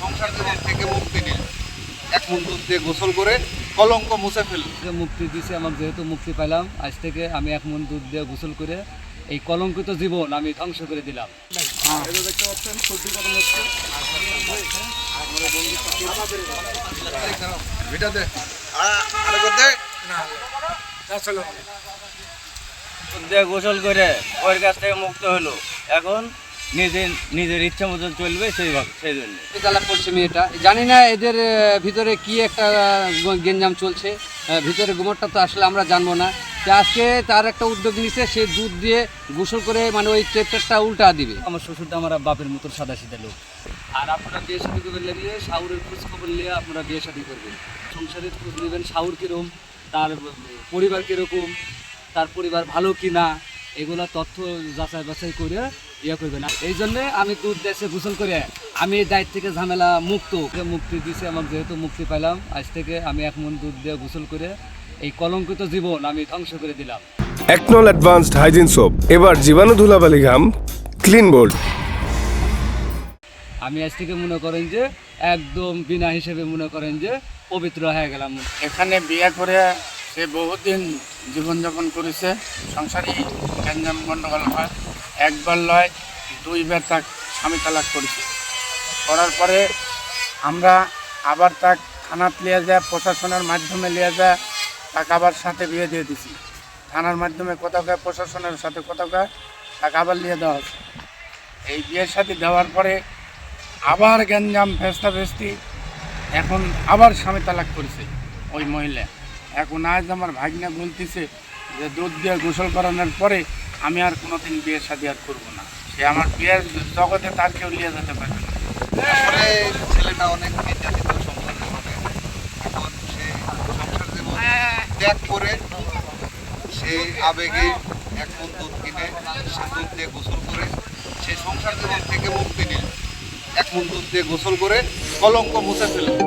সংসার জীবন থেকে মুক্তি নিল। এক মন দুধ দিয়ে গোসল করে কলঙ্ক মুছে ফেলল। মুক্তি দিছে আমাকে, যেহেতু মুক্তি পেলাম, আজ থেকে আমি 1 মন দুধ দিয়ে গোসল করে এই কলঙ্কিত জীবন আমি ধ্বংস করে দিলাম। দেখতে পাচ্ছেন সত্যি কথা হচ্ছে ভিটা দে আরে করতে দুধ দিয়ে গোসল করে ওর কাছ থেকে মুক্ত হলো, এখন নিজের ইচ্ছা মতন চলবে সেই জন্য। তালাক করছে মেয়েটা, জানি না এদের ভিতরে কি একটা গেঞ্জাম চলছে, ভিতরে গোমরটা তো আসলে আমরা জানবো না। তো আজকে তার একটা উদ্যোগ নিচ্ছে, সে দুধ দিয়ে গোসল করে মানে ওই চ্যাপ্টারটা উল্টা দিবে। আমার শ্বশুরটা আমার বাপের মতো সাদা সিধা লোক। আর আপনারা বিয়ে শাদী করবেন লাগলে শাহুরের খোঁজ খবর নিয়ে আপনারা বিয়ে শাদী করবেন, সংসারের খোঁজ নেবেন, শাহুর কীরকম, তার পরিবার কীরকম, তার পরিবার ভালো কি না, এগুলো তথ্য যাচাই বাছাই করে ইয়ে করবেন। এই জন্যে আমি দুধ দেশে গোসল করে আমি এই দায়িত্ব থেকে ঝামেলা মুক্তি দিছে আমাকে, যেহেতু মুক্তি পেলাম, আজ থেকে আমি 1 মন দুধ দিয়ে গোসল করে এই কলঙ্কিত জীবন আমি ধ্বংস করে দিলাম। একনল অ্যাডভান্সড হাইজিন সোপ, এবার জীবাণু ধুলাবালি ঘাম ক্লিন বোল্ড। আমি আজ থেকে মনে করেন যে একদম বিনা হিসেবে মনে করেন যে পবিত্র হয়ে গেলাম। এখানে বিয়ে করে সে বহুদিন জীবনযাপন করেছে, সংসারী গ্যাঞ্জাম গণ্ডগোল হয়, একবার লয় 2 বার তাক স্বামী তালাক করেছে। করার পরে আমরা আবার তাক থানাত লিয়ে যায়, প্রশাসনের মাধ্যমে লিয়ে যায়, তাকে আবার সাথে বিয়ে দিয়ে দিছি। থানার মাধ্যমে কোথাও গায়ে, প্রশাসনের সাথে কোথাও গায়ে, তাকে আবার নিয়ে দেওয়া হচ্ছে। এই বিয়ের সাথে দেওয়ার পরে আবার গ্যাঞ্জাম ভেস্তি, এখন আবার স্বামী তালাক করেছে ওই মহিলা। এখন আজ আমার ভাগ্না বলতেছে যে দুধ দিয়ে গোসল করানোর পরে আমি আর কোনোদিন বিয়ের শাদী আর করবো না, সে আমার বিয়ের জগতে তার কেউ নিয়ে যেতে পারবে না। তারপরে ছেলেটা অনেক নির্যাতিত সংসার জীবনে, এখন সে সংসার জীবন ত্যাগ করে সেই আবেগে 1 মন দুধ কিনে সে দুধ দিয়ে গোসল করে সেই সংসার জীবন থেকে মুক্তি নিল। 1 মন দুধ দিয়ে গোসল করে কলঙ্ক মুছে ফেলল।